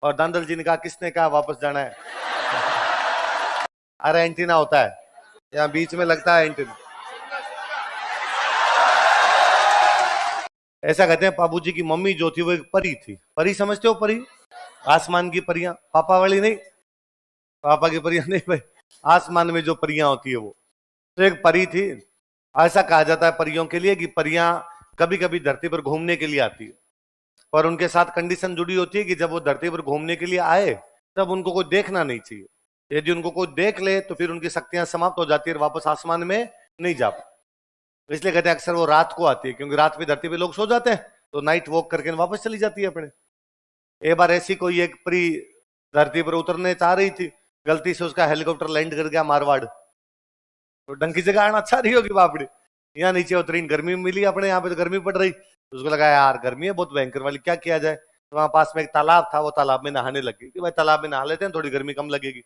और दांदल जी ने कहा किसने कहा वापस जाना है? अरे एंटीना होता है यहाँ बीच में लगता है एंटीना। ऐसा कहते हैं पापू जी की मम्मी जो थी वो एक परी थी। परी समझते हो? परी आसमान की परियां, पापा वाली नहीं, पापा की परियां नहीं भाई, आसमान में जो परियां होती है वो। तो एक परी थी। ऐसा कहा जाता है परियों के लिए कि परियां कभी कभी धरती पर घूमने के लिए आती है, पर उनके साथ कंडीशन जुड़ी होती है कि जब वो धरती पर घूमने के लिए आए तब उनको कोई देखना नहीं चाहिए। यदि उनको कोई देख ले तो फिर उनकी शक्तियां समाप्त हो जाती है और वापस आसमान में नहीं जा पाती। इसलिए कहते हैं अक्सर वो रात को आती है, क्योंकि रात में धरती पे लोग सो जाते हैं तो नाइट वॉक करके वापस चली जाती है अपने। एक बार ऐसी कोई एक परी धरती पर उतरने चाह रही थी, गलती से उसका हेलीकॉप्टर लैंड कर गया मारवाड़। तो डंग की जगह आना अच्छा रही होगी बापड़ी, यहाँ नीचे उतरी, गर्मी मिली अपने यहाँ पे तो गर्मी पड़ रही, तो उसको लगा यार गर्मी है बहुत भयंकर वाली, क्या किया जाए। तो वहां पास में एक तालाब था, वो तालाब में नहाने लगी कि भाई तालाब में नहा लेते हैं थोड़ी गर्मी कम लगेगी।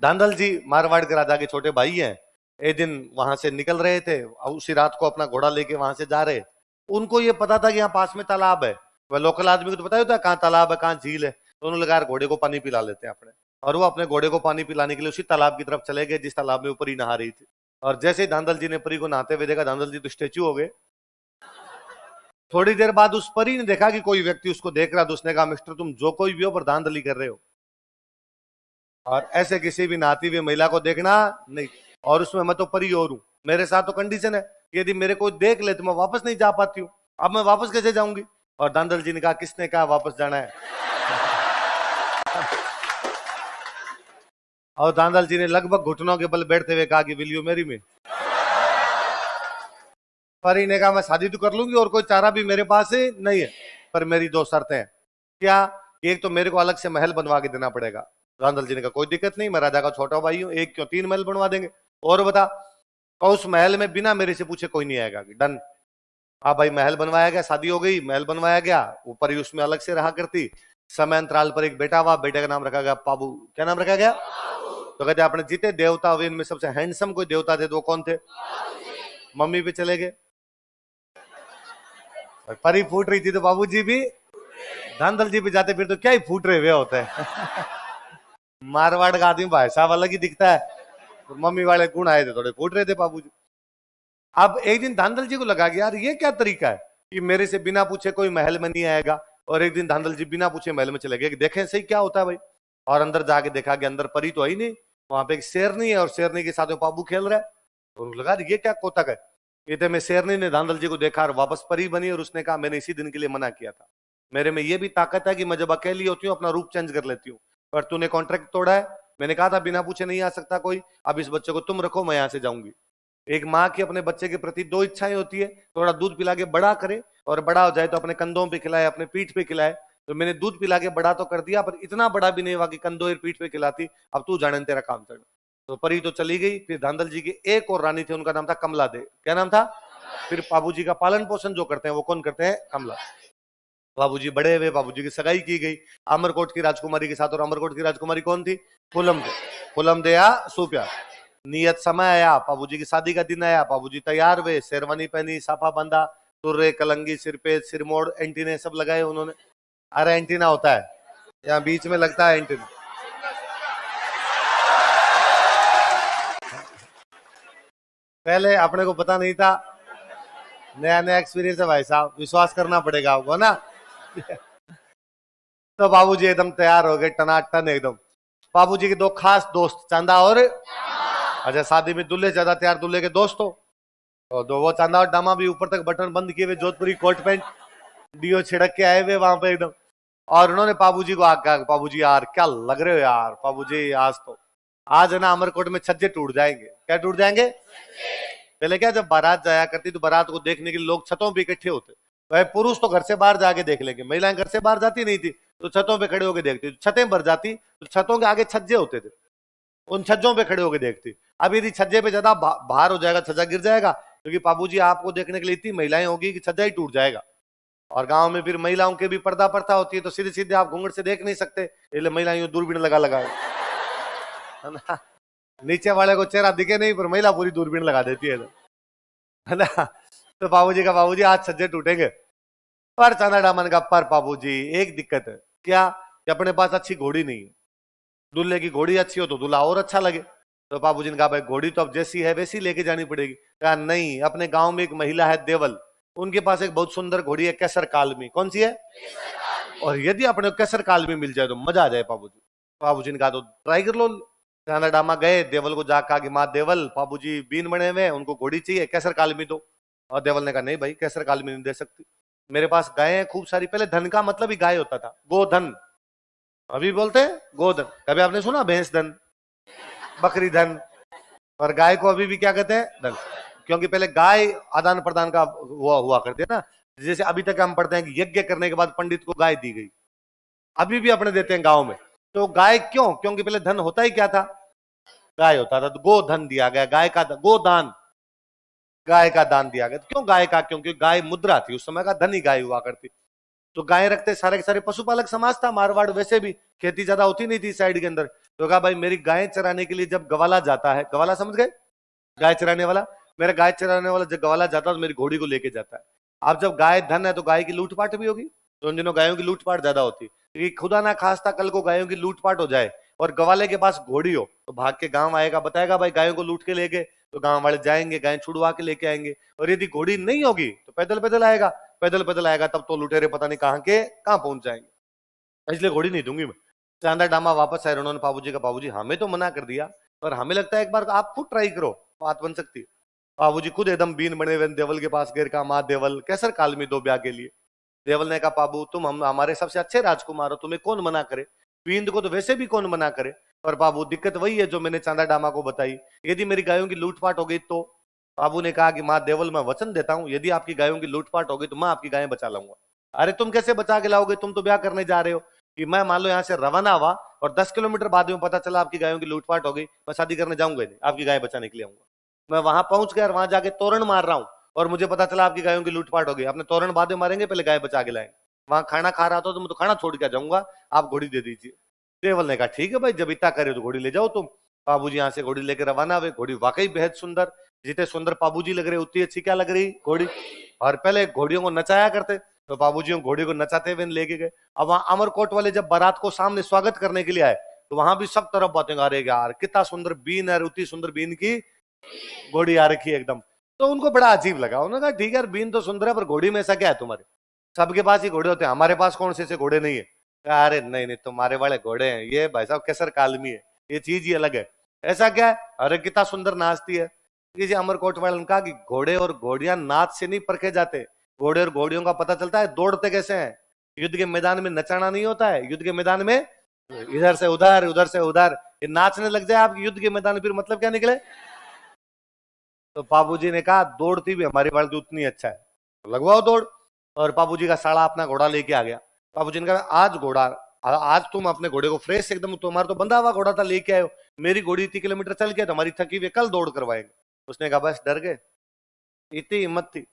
धांधल जी मारवाड़ के राजा के छोटे भाई हैं, एक दिन वहां से निकल रहे थे, उसी रात को अपना घोड़ा लेके वहां से जा रहे। उनको ये पता था कि यहाँ पास में तालाब है, वह लोकल आदमी को तो पता होता है कहाँ तालाब है कहाँ झील है। तो उन्होंने लगा घोड़े को पानी पिला लेते हैं अपने, और वो अपने घोड़े को पानी पिलाने के लिए उसी तालाब की तरफ चले गए जिस तालाब में ऊपर ही नहा रही थी। और जैसे ही धांधल जी ने परी को नहाते हुए देखा, धांधल जी तो स्टेच्यू हो गए। थोड़ी देर बाद उस परी ने देखा कि कोई व्यक्ति उसको देख रहा, तो उसने कहा मिस्टर तुम जो कोई भी हो पर धांधली कर रहे हो, और ऐसे किसी भी नहाती हुई महिला को देखना नहीं, और उसमें मैं तो परी और हूं। मेरे साथ तो कंडीशन है, यदि मेरे को देख ले तो मैं वापस नहीं जा पाती हूँ, अब मैं वापस कैसे जाऊंगी? और धांधल जी ने कहा किसने कहा वापस जाना है? और धांधल जी ने लगभग घुटनों के बल बैठते हुए कहा कि विल यू मैरी मी? परी ने कहा मैं शादी तो कर लूंगी और कोई चारा भी मेरे पास है नहीं है, पर मेरी दो शर्तें हैं। क्या? एक तो मेरे को अलग से महल बनवा के देना पड़ेगा। धांधल जी ने कहा कोई दिक्कत नहीं, मैं राजा का छोटा भाई हूँ, एक क्यों तीन महल बनवा देंगे। और बता, उस महल में बिना मेरे से पूछे कोई नहीं आएगा। डन। हाँ भाई, महल बनवाया गया, शादी हो गई, महल बनवाया गया, ऊपर ही उसमें अलग से रहा करती। समय अंतराल पर एक बेटा हुआ, बेटे का नाम रखा गया पाबू। क्या नाम रखा गया? तो कहते अपने जितने देवता हुए इनमें सबसे हैंडसम कोई देवता थे तो वो कौन थे? मम्मी पे चले गए। परी फूट रही थी तो बाबूजी भी धांधल जी पे जाते, फिर तो क्या ही फूट रहे हुए होते हैं। मारवाड़ का आदमी भाई साहब अलग ही दिखता है, तो मम्मी वाले गुण आए थे, थोड़े फूट रहे थे बाबूजी। अब एक दिन धांधल जी को लगा कि यार ये क्या तरीका है कि मेरे से बिना पूछे कोई महल में नहीं आएगा। और एक दिन धांधल जी बिना पूछे महल में चले गए कि देखें सही क्या होता है भाई। और अंदर जाके देखा कि अंदर परी तो है ही नहीं, वहां पे एक शेरनी है और शेरनी के साथ में पाबू खेल रहा है। तो उनको लगा ये क्या कोतक है। इतने में शेरनी ने धांधल जी को देखा और वापस परी बनी, और उसने कहा मैंने इसी दिन के लिए मना किया था, मेरे में ये भी ताकत है कि मैं जब अकेली होती हूँ अपना रूप चेंज कर लेती हूँ, पर तूने कॉन्ट्रैक्ट तोड़ा है। मैंने कहा था बिना पूछे नहीं आ सकता कोई, अब इस बच्चे को तुम रखो, मैं यहां से जाऊंगी। एक माँ की अपने बच्चे के प्रति दो इच्छाएं होती है, थोड़ा दूध पिला के बड़ा करे, और बड़ा हो जाए तो अपने कंधों पे खिलाए, अपने पीठ पे खिलाए। तो मैंने दूध पिला के बड़ा तो कर दिया, पर इतना बड़ा भी नहीं हुआ कि कंधों और पीठ पे खिलाती। अब तू जाने तेरा काम चल। तो परी तो चली गई। फिर धांधल जी की एक और रानी थी, उनका नाम था कमला दे। क्या नाम था? फिर बाबू जी का पालन पोषण जो करते हैं वो कौन करते हैं? कमला। बाबूजी बड़े हुए, बाबूजी की सगाई की गई अमरकोट की राजकुमारी के साथ। और अमरकोट की राजकुमारी कौन थी? फुलम दे। फुलम दे या सुप्या। नियत समय आया, बाबूजी की शादी का दिन आया, बाबूजी तैयार हुए, शेरवानी पहनी, साफा बंधा, तुर्रे, कलंगी सिर पे, सिरमोड़, एंटीने सब लगाए उन्होंने। अरे एंटीना होता है यहाँ बीच में लगता है एंटीना। पहले अपने को पता नहीं था, नया नया एक्सपीरियंस है भाई साहब, विश्वास करना पड़ेगा आपको ना। तो बाबूजी एकदम तैयार हो गए टनाटन एकदम। बाबूजी के दो खास दोस्त चांदा और अच्छा, शादी में दूल्हे ज्यादा तैयार, दूल्हे के दोस्त हो तो दो, वो चांदा और डामा भी ऊपर तक बटन बंद किए हुए, जोधपुरी कोट पैंट, डीओ छिड़क के आए हुए वहां पे एकदम। और उन्होंने बाबूजी को आज्ञा, बाबूजी यार क्या लग रहे हो यार, बाबूजी आज है ना अमरकोट में छज्जे टूट जाएंगे। क्या टूट जाएंगे? पहले क्या, जब बारात जाया करती तो बारात को देखने के लिए लोग छतों पे इकट्ठे होते। भाई पुरुष तो घर से बाहर जाके देख लेंगे, महिलाएं घर से बाहर जाती नहीं थी, तो छतों पे खड़े होकर देखती। छतें भर जाती तो छतों के आगे छज्जे होते थे, उन छज्जों पे खड़े होकर देखती। अब यदि छज्जे पे ज्यादा भार हो जाएगा, छज्जा गिर जाएगा, क्योंकि बाबूजी आपको देखने के लिए इतनी महिलाएं होगी कि छज्जा ही टूट जाएगा। और गांव में फिर महिलाओं के भी पर्दा प्रथा होती है, तो सीधे सीधे आप घूंघट से देख नहीं सकते, इसलिए महिलाएं दूरबीन लगा है ना, नीचे वाले को चेहरा दिखे नहीं पर महिला पूरी दूरबीन लगा देती है ना। तो बाबूजी का, बाबूजी आज छज्जे टूटेंगे। पर चांदा डामन का, पर बाबूजी एक दिक्कत है, क्या कि अपने पास अच्छी घोड़ी नहीं है, दूल्हे की घोड़ी अच्छी हो तो दूल्हा और अच्छा लगे। तो बाबूजी ने कहा भाई घोड़ी तो अब जैसी है वैसी लेके जानी पड़ेगी। कहा नहीं, अपने गांव में एक महिला है देवल, उनके पास एक बहुत सुंदर घोड़ी है केसर कालमी। कौन सी है? और यदि अपने को केसर कालमी मिल जाए तो मजा आ जाए बाबूजी। बाबूजी ने कहा तो ट्राई कर लो। चांदा डामा गए देवल को जाकर कहा कि माँ देवल, बाबूजी बीन बने हुए हैं, उनको घोड़ी चाहिए, केसर कालमी दो। और देवल ने कहा नहीं भाई, केसर कालमी नहीं दे सकती, मेरे पास गायें हैं खूब सारी। पहले धन का मतलब ही गाय होता था, गोधन। अभी बोलते हैं गोधन। कभी आपने सुना भैंस धन, बकरी धन? और गाय को अभी भी क्या कहते हैं? धन। क्योंकि पहले गाय आदान प्रदान का हुआ करती है ना। जैसे अभी तक हम पढ़ते हैं कि यज्ञ करने के बाद पंडित को गाय दी गई, अभी भी अपने देते हैं गांव में। तो गाय क्यों? क्योंकि पहले धन होता ही क्या था? गाय होता था। तो गोधन दिया गया, गाय का गोदान, गाय का दान दिया गया। क्यों गाय का? क्योंकि गाय मुद्रा थी, उस समय का धनी गाय हुआ करती। तो गाय रखते सारे के सारे पशुपालक समाज था मारवाड़, वैसे भी खेती ज्यादा होती नहीं थी साइड के अंदर। तो कहा भाई मेरी गाय चराने के लिए जब गवाला जाता है, गवाला समझ गए? गाय चराने वाला। मेरा गाय चराने वाला जब गवाला जाता है तो मेरी घोड़ी को लेके जाता है। अब जब गाय धन है तो गाय की लूटपाट भी होगी, तो उन दिनों गायों की लूटपाट ज्यादा होती, क्योंकि खुदा ना खास्ता कल को गायों की लूटपाट हो जाए और गवाले के पास घोड़ी हो तो भाग के गांव आएगा, बताएगा भाई गायों को लूट के ले गए। तो गांव वाले जाएंगे, गाय छुड़वा के लेके आएंगे। और यदि घोड़ी नहीं होगी तो पैदल पैदल आएगा, पैदल पैदल आएगा, तब तो लुटेरे पता नहीं कहाँ के कहाँ पहुंच जाएंगे। इसलिए घोड़ी नहीं दूंगी मैं। चांदा डामा वापस आए, उन्होंने बाबूजी का, बाबूजी हमें तो मना कर दिया, पर हमें लगता है एक बार आप खुद ट्राई करो, बात बन सकती है। बाबूजी खुद एकदम बीन बने हुए देवल के पास गए, कहा माँ देवल केसर कालमी दो ब्याह के लिए। देवल ने कहा बाबू तुम हम हमारे सबसे अच्छे राजकुमार हो, तुम्हें कौन मना करे, बींद को तो वैसे भी कौन मना करे। पर बाबू दिक्कत वही है जो मैंने चांदा डामा को बताई, यदि मेरी गायों की लूटपाट हो गई तो। बाबू ने कहा कि माँ देवल मैं वचन देता हूं, यदि आपकी गायों की लूटपाट हो गई तो मैं आपकी गायें बचा लाऊंगा। अरे तुम कैसे बचा के लाओगे, तुम तो ब्याह करने जा रहे हो। कि मैं मान लो यहाँ से रवाना हुआ और 10 किलोमीटर बाद में पता चला आपकी गायों की लूटपाट हो गई, मैं शादी करने जाऊंगा नहीं, आपकी गाय बचाने के लिए आऊंगा। मैं वहां पहुंच गया और वहां जाके तोरण मार रहा हूँ और मुझे पता चला आपकी गायों की लूटपाट हो गई, अपने तोरण बाद में मारेंगे, पहले गाय बचा के लाएंगे। वहां खाना खा रहा था तो मैं तो खाना छोड़ के जाऊंगा, आप घोड़ी दे दीजिए। देवल ने कहा ठीक है भाई, जब इतना करे तो घोड़ी ले जाओ तुम। बाबूजी यहाँ से घोड़ी लेकर रवाना हुए। घोड़ी वाकई बेहद सुंदर, जितने सुंदर बाबूजी लग रहे उतनी अच्छी क्या लग रही घोड़ी। और पहले घोड़ियों को नचाया करते, तो बाबूजी घोड़ी को नचाते हुए लेके गए। अब वहां अमरकोट वाले जब बारात को सामने स्वागत करने के लिए आए तो वहां भी सब तरफ बातें गा रहे यार कितना सुंदर बीन है, उतनी सुंदर बीन की घोड़ी आ रखी है एकदम। तो उनको बड़ा अजीब लगा, उन्होंने कहा ठीक है बीन तो सुंदर है पर घोड़ी में ऐसा क्या है तुम्हारे, सबके पास ही घोड़े होते हैं, हमारे पास कौन से घोड़े नहीं है। अरे नहीं नहीं तुम्हारे वाले घोड़े हैं, ये भाई साहब केसर कालमी है, ये चीज ही अलग है। ऐसा क्या है? अरे कितना सुंदर नाचती है। किसी अमरकोट वाले ने कहा कि घोड़े और घोड़ियां नाच से नहीं परखे जाते, घोड़े और घोड़ियों का पता चलता है दौड़ते कैसे हैं। युद्ध के मैदान में नचाना नहीं होता है, युद्ध के मैदान में इधर से उधर उधर से उधर, ये नाचने लग जाए आपकी युद्ध के मैदान में फिर मतलब क्या निकले। तो बाबूजी ने कहा दौड़ती भी हमारी बाल उतनी अच्छा है, तो लगवाओ दौड़। और बाबूजी का साला अपना घोड़ा लेके आ गया। बाबूजी ने कहा आज घोड़ा, आज तुम अपने घोड़े को फ्रेश एकदम, तुम्हारा तो बंधा हुआ घोड़ा था लेके आयो, मेरी घोड़ी 30 किलोमीटर चल के तुम्हारी थकी हुई कल दौड़ करवाएंगे। उसने कहा बस डर गए, इतनी हिम्मत थी।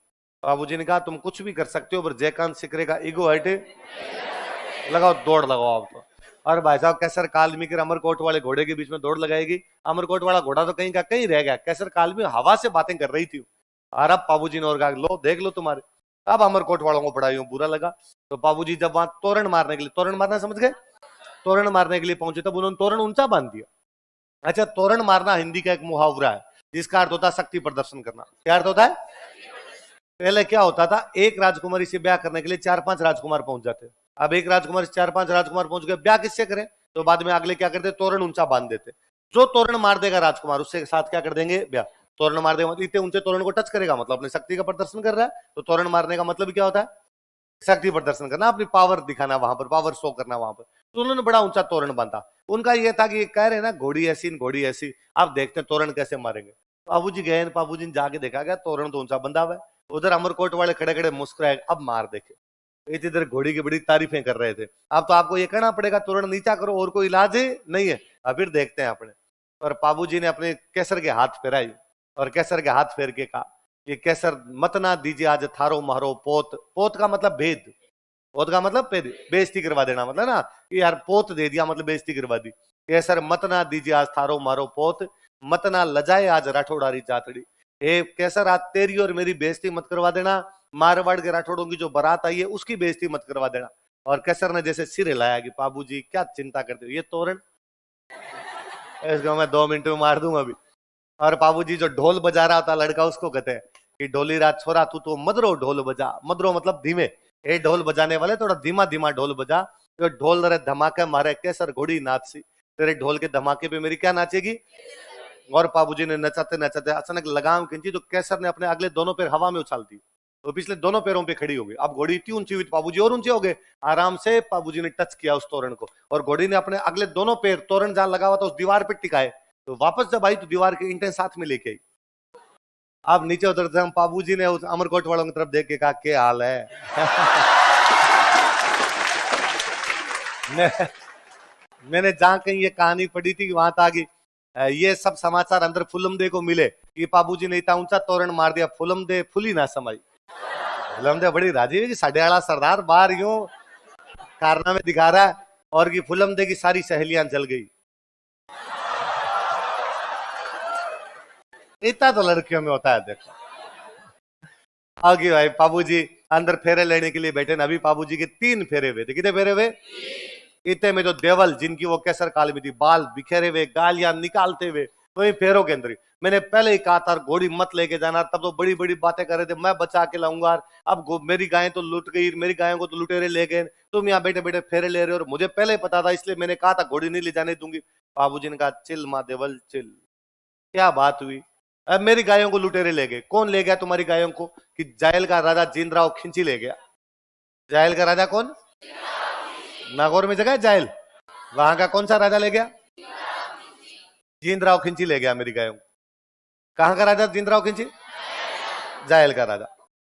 बाबूजी ने कहा तुम कुछ भी कर सकते हो पर जयकांत सिकरे का ईगो हटे, लगाओ दौड़ लगाओ आप तो। और भाई साहब केसर कालमी के अमरकोट वाले घोड़े के बीच में दौड़ लगाएगी। अमरकोट वाला घोड़ा तो कहीं का कहीं रह गया, केसर कालमी हवा से बातें कर रही थी। और अब बाबूजी ने और कहा लो देख लो तुम्हारे। अब अमरकोट वालों को बड़ा यूं बुरा लगा। तो बाबूजी जब वहां तोरण मारने के लिए, तोरण मारना समझ गए, तोरण मारने के लिए पहुंचे तब उन्होंने तोरण ऊंचा बांध दिया। अच्छा तोरण मारना हिंदी का एक मुहावरा है जिसका अर्थ होता है शक्ति प्रदर्शन करना। क्या अर्थ होता है? पहले क्या होता था, एक राजकुमारी से ब्याह करने के लिए 4-5 राजकुमार पहुंच जाते। अब एक राजकुमार से 4-5 राजकुमार पहुंच गए, ब्याह किससे करें? तो बाद में अगले क्या करते, तोरण ऊंचा बांध देते। जो तोरण मार देगा राजकुमार उससे साथ क्या कर देंगे, ब्याह। तोरण मार देगा मतलब इतने ऊंचे तोरण को टच करेगा मतलब अपनी शक्ति का प्रदर्शन कर रहा है। तो तोरण मारने का मतलब क्या होता है? शक्ति प्रदर्शन करना, अपनी पावर दिखाना, वहां पर पावर शो करना वहां पर। तो उन्होंने बड़ा ऊंचा तोरण बांधा। उनका यह था कि कह रहे ना घोड़ी ऐसी घोड़ी ऐसी, आप देखते हैं तोरण कैसे मारेंगे। बाबूजी गए, बाबूजी ने जाके देखा गया तोरण तो ऊंचा बंधा हुआ है। उधर अमरकोट वाले खड़े खड़े मुस्कुराए, अब मार देखे। इधर घोड़ी की बड़ी तारीफें कर रहे थे। अब तो आपको ये कहना पड़ेगा तोरण नीचा करो, और कोई इलाज नहीं है। अब फिर देखते हैं अपने। और बाबूजी ने अपने केसर के हाथ फेराई और केसर के हाथ फेर के कहा कि केसर मत ना दीजिए आज थारो मारो पोत। पोत का मतलब भेद, पोत का मतलब बेइज्जती करवा देना, मतलब ना कि यार पोत दे दिया मतलब बेइज्जती करवा दी। केसर मत ना दीजिए आज थारो मारो पोत, मत ना लजाए आज राठौड़ारी जातड़ी। ए केसर आज तेरी और मेरी बेइज्जती मत करवा देना, मारवाड़ के राठौड़ों की जो बारात आई है उसकी बेइज्जती मत करवा देना। और कैसर ने जैसे सिर हिलाया कि बाबूजी क्या चिंता करते हो, ये तोरण इसको मैं 2 मिनट में मार दूंगा अभी। और बाबूजी जो ढोल बजा रहा था लड़का, उसको कहते हैं कि ढोली रात छोरा तू तो मदरो ढोल बजा, मदरो मतलब धीमे, ये ढोल बजाने वाले थोड़ा धीमा धीमा ढोल बजा, तो ढोल रे धमाके मारे कैसर घोड़ी नाचसी, तेरे ढोल के धमाके पे मेरी क्या नाचेगी। और बाबूजी ने नचाते नचाते अचानक लगाम खींची तो कैसर ने अपने अगले दोनों पैर हवा में उछाल दी, तो पिछले दोनों पैरों पे खड़ी हो गई। अब घोड़ी इतनी ऊंची हुई तो बाबूजी और ऊंचे हो गए। आराम से बाबूजी ने टच किया उस तोरण को, और घोड़ी ने अपने अगले दोनों पैर तोरण जहां लगा हुआ था उस दीवार पे टिकाए, तो वापस जब आई तो दीवार के ईंटें साथ में लेके आई। अब नीचे उतरते हम, बाबूजी ने उस अमरकोट वालों की तरफ देख के कहा क्या हाल है। मैंने जहां कहीं ये कहानी पढ़ी थी वहां था कि ये सब समाचार अंदर फुलमदे को मिले कि बाबूजी ने इतना ऊंचा तोरण मार दिया, फुलमदे फुली ना समाई। फुलमदे बड़ी राजी है कि साढ़े आला सरदार बाहर यूं कारनामे दिखा रहा है, और की फुलमदे की सारी सहेलियां जल गई। इतना तो लड़कियों में होता है। देखो आगे भाई बाबूजी अंदर फेरे लेने के लिए बैठे ना, अभी बाबूजी के 3 फेरे हुए थे। कितने फेरे हुए? इतने में जो देवल जिनकी वो कैसर काल में थी, बाल बिखेरे हुए, गालियां निकालते हुए, वही फेरों के अंदर ही। मैंने पहले ही कहा था घोड़ी मत लेके जाना, तब तो बड़ी बड़ी बातें कर रहे थे, मैं बचा के लाऊंगा, अब मेरी गायें तो लुट गई, मेरी गायों को तो लुटेरे ले गए, तुम यहाँ बैठे बैठे फेरे ले रहे हो, और मुझे पहले ही पता था, इसलिए मैंने कहा था घोड़ी नहीं ले जाने दूंगी। बाबूजी ने कहा चिल माँ देवल चिल, क्या बात हुई? अब मेरी गायों को लुटेरे ले गए। कौन ले गया तुम्हारी गायों को? कि जायल का राजा जींद्राव खिंची ले गया। जायल का राजा कौन? नागौर में जगह है जायल, वहां का कौन सा राजा ले गया? जींद्राव खिंची ले गया मेरी गायों को। कहां का राजा जींद्राव खिंची? जायल का राजा।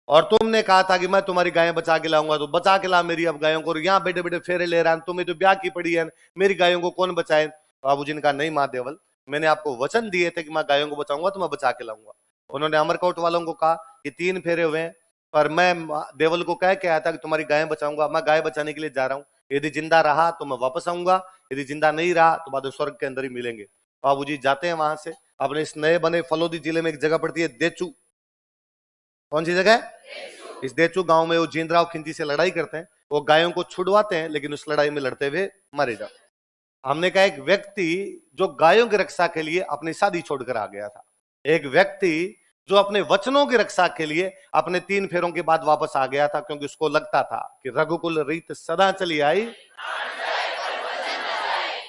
और तुमने कहा था कि मैं तुम्हारी गायें बचा के लाऊंगा, तो बचा के ला मेरी अब गायों को, और यहाँ बैठे बैठे फेरे ले रहा है, तुम्हें तो ब्याह की पड़ी है, मेरी गायों को कौन बचाए? बाबूजी ने कहा नहीं माँ देवल, मैंने आपको वचन दिए थे कि मैं गायों को बचाऊंगा तो मैं बचा के लाऊंगा। उन्होंने अमरकोट वालों को कहा कि 3 फेरे हुए हैं, पर मैं देवल को कह के आया था कि तुम्हारी गायें बचाऊंगा, मैं गाय बचाने के लिए जा रहा हूँ, यदि जिंदा रहा तो मैं वापस आऊंगा, यदि जिंदा नहीं रहा तो बाद में स्वर्ग के अंदर ही मिलेंगे। बाबूजी जाते हैं वहां से अपने इस नए बने फलोदी जिले में एक जगह पड़ती है देचू। कौन सी जगह है? इस देचू गांव में वो जींद्राव खिंची से लड़ाई करते हैं, वो गायों को छुड़वाते हैं, लेकिन उस लड़ाई में लड़ते हुए मारे जाते। हमने कहा एक व्यक्ति जो गायों की रक्षा के लिए अपनी शादी छोड़कर आ गया था, एक व्यक्ति जो अपने वचनों की रक्षा के लिए अपने 3 फेरों के बाद वापस आ गया था, क्योंकि उसको लगता था कि रघुकुल रीत सदा चली आई,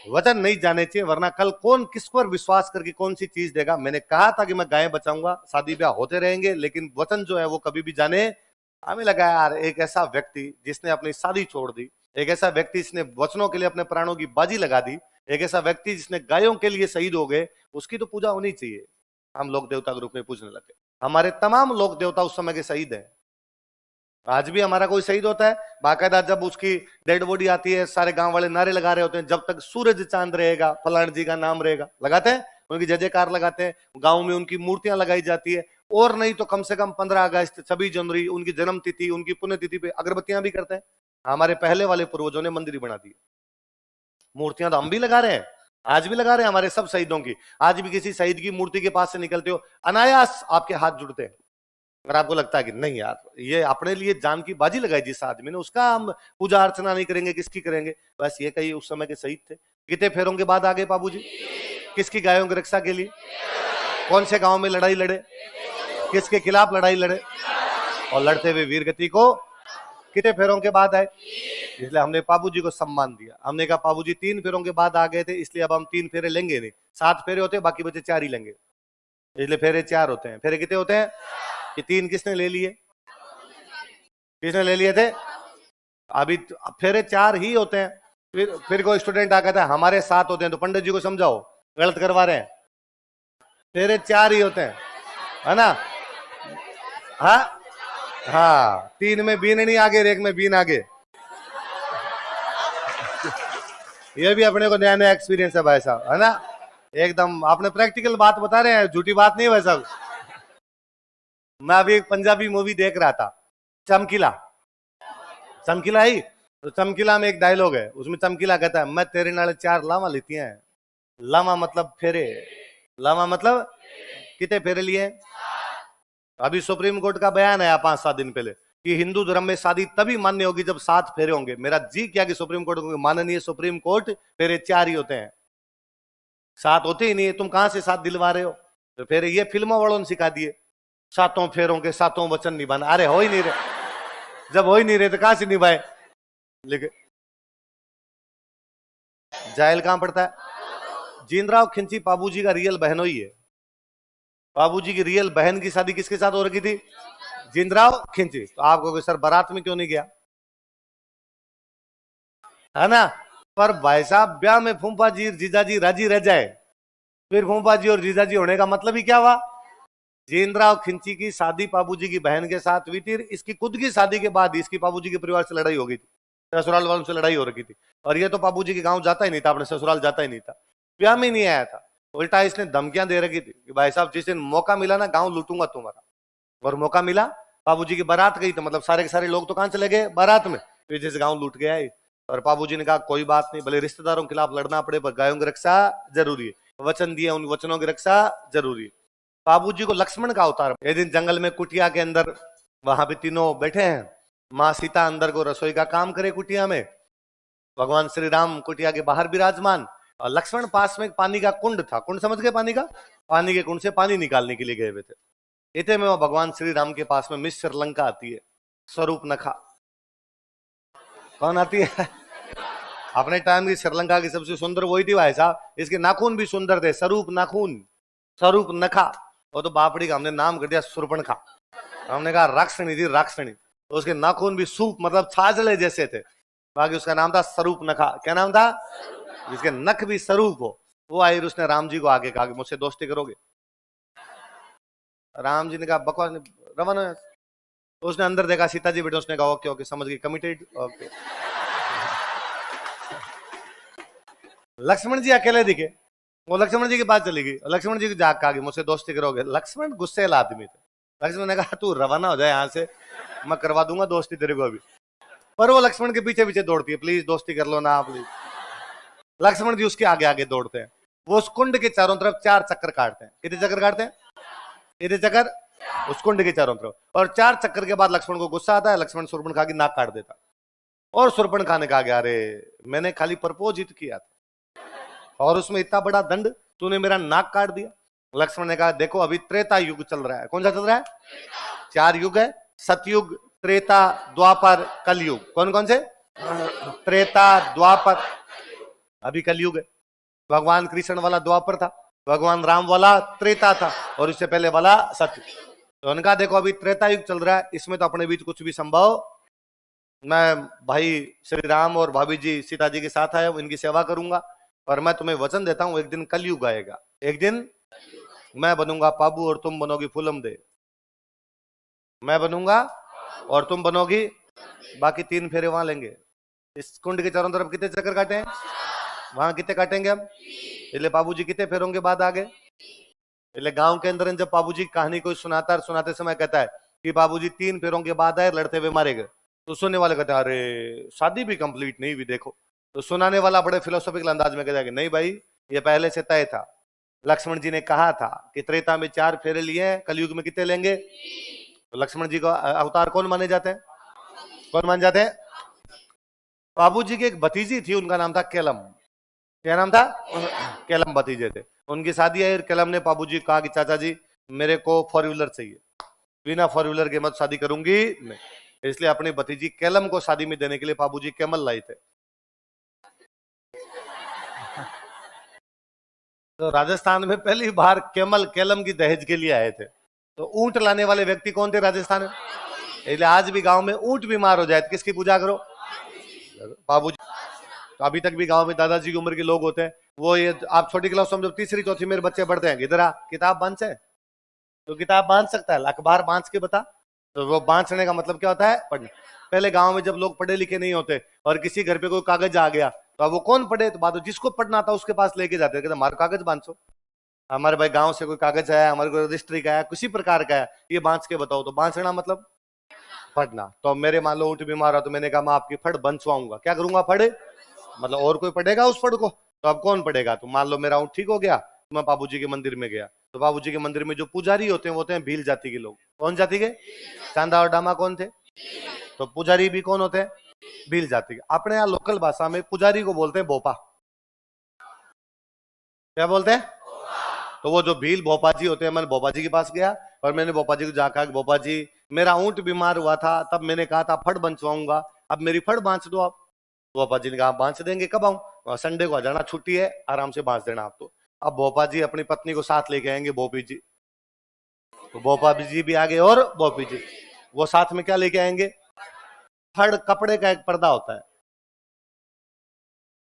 वचन नहीं जाने चाहिए, वरना कल कौन किस पर विश्वास करके कौन सी चीज देगा। मैंने कहा था कि मैं गायें बचाऊंगा, शादी ब्याह होते रहेंगे, लेकिन वचन जो है वो कभी भी जाने। हमें लगा यार एक ऐसा व्यक्ति जिसने अपनी शादी छोड़ दी, एक ऐसा व्यक्ति जिसने वचनों के लिए अपने प्राणों की बाजी लगा दी, एक ऐसा व्यक्ति जिसने गायों के लिए शहीद हो गए, उसकी तो पूजा होनी चाहिए। हम लोक देवता के रूप में पूजने लगे। हमारे तमाम लोक देवता उस समय के शहीद हैं। आज भी हमारा कोई शहीद होता है, बाकायदा जब उसकी डेड बॉडी आती है सारे गांव वाले नारे लगा रहे होते हैं, जब तक सूरज चांद रहेगा फलान जी का नाम रहेगा, लगाते हैं, उनकी जय जयकार लगाते हैं, गांव में उनकी मूर्तियां लगाई जाती है, और नहीं तो कम से कम 15 अगस्त 26 जनवरी उनकी जन्म तिथि उनकी पुण्यतिथि पे अगरबत्तियां भी करते हैं। हमारे पहले वाले पूर्वजों ने मंदिर बना दिए, मूर्तियां तो हम भी लगा रहे हैं, आज भी लगा रहे हैं हमारे सब शहीदों की। आज भी किसी शहीद की मूर्ति के पास से निकलते हो, अनायास आपके हाथ जुड़ते हैं। अगर आपको लगता है कि नहीं यार ये अपने लिए जान की बाजी लगाई जिस आदमी ने, उसका हम पूजा अर्चना नहीं करेंगे, किसकी करेंगे? बस ये कही उस समय के शहीद थे। कितने फेरों के बाद आ गए बाबूजी? किसकी गायों की रक्षा के लिए? कौन से गांव में लड़ाई लड़े? किसके खिलाफ लड़ाई लड़े? और लड़ते हुए वीर गति को कितने फेरों के बाद आए? इसलिए हमने बाबूजी को सम्मान दिया। हमने कहा बाबूजी 3 फेरों के बाद आ गए थे, इसलिए अब हम 3 फेरे लेंगे नहीं, 7 फेरे होते बाकी बचे 4 ही लेंगे, इसलिए फेरे 4 होते हैं। फेरे कितने होते हैं? कि 3 किसने ले लिए? किसने ले लिए थे? अभी फेरे 4 ही होते हैं। फिर कोई स्टूडेंट आ कहता है हमारे 7 होते हैं, तो पंडित जी को समझाओ गलत करवा रहे हैं, फेरे 4 ही होते हैं, है ना? हाँ 3 में बीन नहीं आगे, 1 में बीन आगे। ये भी अपने को नया नया एक्सपीरियंस है भाई साहब, है ना? एकदम आपने प्रैक्टिकल बात बता रहे हैं, झूठी बात नहीं भाई साहब। मैं अभी एक पंजाबी मूवी देख रहा था, चमकीला। चमकीला ही तो चमकीला में एक डायलॉग है, उसमें चमकीला कहता है मैं तेरे नाले 4 लामा लेती हैं। लामा मतलब फेरे, लामा मतलब कितने फेरे लिए? अभी सुप्रीम कोर्ट का बयान आया 5-7 दिन पहले कि हिंदू धर्म में शादी तभी मान्य होगी जब 7 फेरे होंगे। मेरा जी क्या कि सुप्रीम कोर्ट को, माननीय सुप्रीम कोर्ट, फेरे 4 ही होते हैं, 7 होते ही नहीं है। तुम कहां से 7 दिलवा रहे हो? तो फिर ये फिल्मों वालों ने सिखा दिए 7 फेरों के 7 वचन निभाना। अरे हो ही नहीं रहे, जब हो ही नहीं रहे तो कहां से निभाए? लेकिन जायल कहां पड़ता है? जीनराव खिंची बाबूजी का रियल बहनों ही है। बाबूजी की रियल बहन की शादी किसके साथ हो रखी थी? जीनराव खिंची। तो आप कहोगे सर बारात में क्यों नहीं गया, है ना? पर भाई साहब ब्याह में फूफा जी जीजाजी राजी रह जाए, फिर फूफा जी और जीजाजी होने का मतलब ही क्या हुआ? जीनराव खिंची की शादी बाबूजी की बहन के साथ हुई थी। इसकी खुद की शादी के बाद इसकी बाबूजी के परिवार से लड़ाई हो गई थी, ससुराल वालों से लड़ाई हो रखी थी। और ये तो बाबूजी के गांव जाता ही नहीं था, अपने ससुराल जाता ही नहीं था, ब्याह में नहीं आया था। उल्टा इसने धमकियां दे रखी थी कि भाई साहब जिस दिन मौका मिला ना गांव लूटूंगा तुम्हारा। और मौका मिला, बाबूजी की बारात गई तो मतलब सारे के सारे लोग तो कहां चले गए? बारात में। फिर जैसे गांव लूट गया है। और बाबूजी ने कहा कोई बात नहीं, भले रिश्तेदारों के खिलाफ लड़ना पड़े पर गायों की रक्षा जरूरी है, वचन दिए उन वचनों की रक्षा जरूरी है। बाबूजी को लक्ष्मण का अवतार। एक दिन जंगल में कुटिया के अंदर वहां पे तीनों बैठे हैं, माँ सीता अंदर को रसोई का काम करे कुटिया में, भगवान श्री राम कुटिया के बाहर विराजमान, और लक्ष्मण पास में पानी का कुंड था। कुंड समझ गए? पानी का, पानी के कुंड से पानी निकालने के लिए गए हुए थे। इतने में वो भगवान श्री राम के पास में मिस श्रीलंका आती है, स्वरूप नखा। कौन आती है? अपने टाइम की श्रीलंका की सबसे सुंदर वही थी भाई साहब, इसके नाखून भी सुंदर थे, स्वरूप नाखून, स्वरूप नखा। वो तो बापड़ी का हमने नाम कर दिया सुरपणखा। हमने कहा राक्षणी थी, राक्षणी। तो उसके नाखून भी सूप मतलब छाजले जैसे थे, बाकी उसका नाम था स्वरूप नखा। क्या नाम था? जिसके नख भी स्वरूप हो। वो आई, उसने राम जी को आगे कहा कि मुझसे दोस्ती करोगे? राम जी ने कहा बकवास, रवाना। तो उसने अंदर देखा सीता जी बेटे, उसने कहा ओके ओके समझ गई, कमिटेड, ओके। लक्ष्मण जी अकेले दिखे, वो लक्ष्मण जी के पास चली गई, लक्ष्मण जी को जाग कहा कि मुझसे दोस्ती करोगे? लक्ष्मण गुस्सेल आदमी थे। लक्ष्मण ने कहा तू रवाना हो जाए यहाँ से, मैं करवा दूंगा दोस्ती तेरे को अभी। पर वो लक्ष्मण के पीछे पीछे दौड़ती है, प्लीज दोस्ती कर लो ना प्लीज। लक्ष्मण जी उसके आगे आगे दौड़ते हैं। वो उस कुंड के चारों तरफ 4 चक्कर काटते हैं। कितने चक्कर काटते हैं? कितने चक्कर? उस कुंड के चारों तरफ। और 4 चक्कर के बाद लक्ष्मण को गुस्सा आता है, लक्ष्मण शूर्पणखा की नाक काट देता। और शूर्पणखा ने कहा अरे मैंने खाली प्रपोज हित किया था और उसमें इतना बड़ा दंड, तूने मेरा नाक काट दिया। लक्ष्मण ने कहा देखो अभी त्रेता युग चल रहा है। कौन सा चल रहा है? 4 युग है, सतयुग, त्रेता, द्वापर, कलयुग। कौन कौन से? त्रेता, द्वापर, अभी कलयुग है। भगवान कृष्ण वाला द्वापर था, भगवान राम वाला त्रेता था, और इससे पहले वाला सत्य। तो उनका देखो अभी त्रेता युग चल रहा है, इसमें तो अपने बीच कुछ भी संभव। मैं भाई श्री राम और भाभी जी सीता जी के साथ आया, इनकी सेवा करूंगा, पर मैं तुम्हें वचन देता हूं एक दिन कलयुग आएगा, एक दिन मैं बनूंगा पाबू और तुम बनोगी फूलम दे। मैं बनूंगा और तुम बनोगी, बाकी 3 फेरे वहां लेंगे। इस कुंड के चारों तरफ कितने चक्कर काटे हैं? वहां कितने काटेंगे हम? इसलिए बाबूजी कितने फेरों के बाद आगे? इसलिए गांव के अंदर जब बाबूजी कहानी कोई सुनाता है, सुनाते समय कहता है कि बाबूजी 3 फेरों के बाद आए, लड़ते हुए मारे गए। तो सुनने वाले कहते हैं अरे शादी भी कंप्लीट नहीं हुई देखो। तो सुनाने वाला बड़े फिलोसॉफिकल अंदाज में कहता है कि नहीं भाई ये पहले से तय था, लक्ष्मण जी ने कहा था कि त्रेता में 4 फेरे लिए हैं, कलयुग में कितने लेंगे? तो लक्ष्मण जी को अवतार कौन माने जाते हैं? कौन मान जाते हैं? बाबूजी की एक भतीजी थी, उनका नाम था केलम। क्या नाम था? केलम भतीजे थे। उनकी शादी आई और केलम ने बाबूजी कहा कि चाचा जी मेरे को 4 व्हीलर चाहिए, बिना 4 व्हीलर के मत शादी करूंगी नहीं। इसलिए अपनी भतीजी केलम को शादी में देने के लिए बाबूजी कैमल लाई थे। तो राजस्थान में पहली बार कैमल केलम की दहेज के लिए आए थे। तो ऊंट लाने वाले व्यक्ति कौन थे राजस्थान में? इसलिए आज भी गांव में ऊंट बीमार हो जाए तो किसकी पूजा करो? बाबूजी। तो अभी तक भी गांव में दादाजी की उम्र के लोग होते हैं, वो ये आप छोटी क्लास समझो, 3री 4थी मेरे बच्चे पढ़ते हैं, इधर आ किताब बांध है, तो किताब बांध सकता है, अखबार बांध के बता। तो वो बांधने का मतलब क्या होता है? पढ़ने। पहले गांव में जब लोग पढ़े लिखे नहीं होते और किसी घर पे कोई कागज आ गया तो अब वो कौन पढ़े? तो बात जिसको पढ़ना था उसके पास लेके जाते थे, हमारा कागज बांधो, हमारे भाई गांव से कोई कागज आया, हमारे को रजिस्ट्री का आया, किसी प्रकार का है, ये बांध के बताओ। तो बांधना मतलब पढ़ना। तो मेरे मान लो ऊँट बीमार हो तो मैंने कहा मैं आपकी फड़ बंचवाऊंगा। क्या करूंगा? फड़ मतलब और कोई पढ़ेगा उस फड़ को? तो अब कौन पढ़ेगा? तो मान लो मेरा ऊँट ठीक हो गया, तो मैं बाबूजी के मंदिर में गया, तो बाबूजी के मंदिर में जो पुजारी होते हैं वो होते हैं भील जाति के लोग। कौन जाति के? चांदा और डामा कौन थे? तो पुजारी भी कौन होते हैं? भील जाति के। अपने यहाँ लोकल भाषा में पुजारी को बोलते हैं भोपा। क्या बोलते हैं? तो वो जो भील भोपा जी होते हैं, मैंने भोपा जी के पास गया और मैंने भोपा जी को जाकर कहा, भोपा जी मेरा ऊंट बीमार हुआ था, तब मैंने कहा था फड़ बंचवाऊंगा, अब मेरी फड़ बांच दो आप। तो भोपा जी ने कहा बांच देंगे, कब आऊं? संडे को आ जाना, छुट्टी है, आराम से बांच देना आप। तो अब भोपा जी अपनी पत्नी को साथ लेके आएंगे, भोपी जी। तो भोपा जी भी आगे और भोपी जी, वो साथ में क्या लेके आएंगे? फड़ कपड़े का एक पर्दा होता है।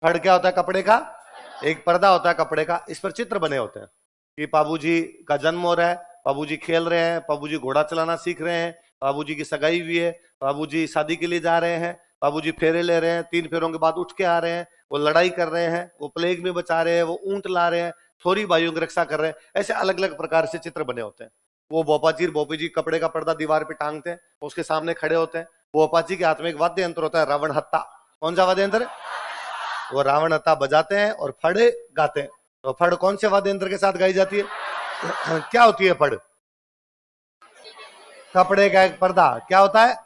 फड़ क्या होता है? कपड़े का एक पर्दा होता है, कपड़े का। इस पर चित्र बने होते हैं कि बाबूजी का जन्म हो रहा है, बाबूजी खेल रहे हैं, बाबूजी घोड़ा चलाना सीख रहे हैं, बाबूजी की सगाई हुई है, बाबूजी शादी के लिए जा रहे हैं, बाबूजी फेरे ले रहे हैं, 3 फेरों के बाद उठ के आ रहे हैं, वो लड़ाई कर रहे हैं, वो प्लेग में बचा रहे हैं, वो ऊंट ला रहे हैं, छोरी भाइयों की रक्षा कर रहे हैं। ऐसे अलग अलग प्रकार से चित्र बने होते हैं। वो भोपा जी भोपी जी कपड़े का पर्दा दीवार पे टांगते हैं, उसके सामने खड़े होते हैं। भोपा जी के हाथ में एक वाद्य यंत्र होता है, रावण हत्ता। कौन सा वाद्य यंत्र? वो रावण हत्ता बजाते हैं और फड़ गाते हैं। तो फड़ कौन से वाद्य यंत्र के साथ गाई जाती है? क्या होती है फड़? कपड़े का एक पर्दा। क्या होता है?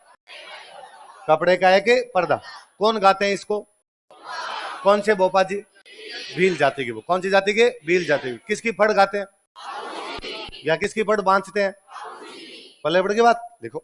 कपड़े का एक पर्दा। कौन गाते हैं इसको? कौन से भोपा जी? भील जाति के। वो कौन सी जाति के? भील जाति के। किसकी फड़ गाते हैं या किसकी फड़ बांधते हैं? पल्ले पड़ की बात देखो।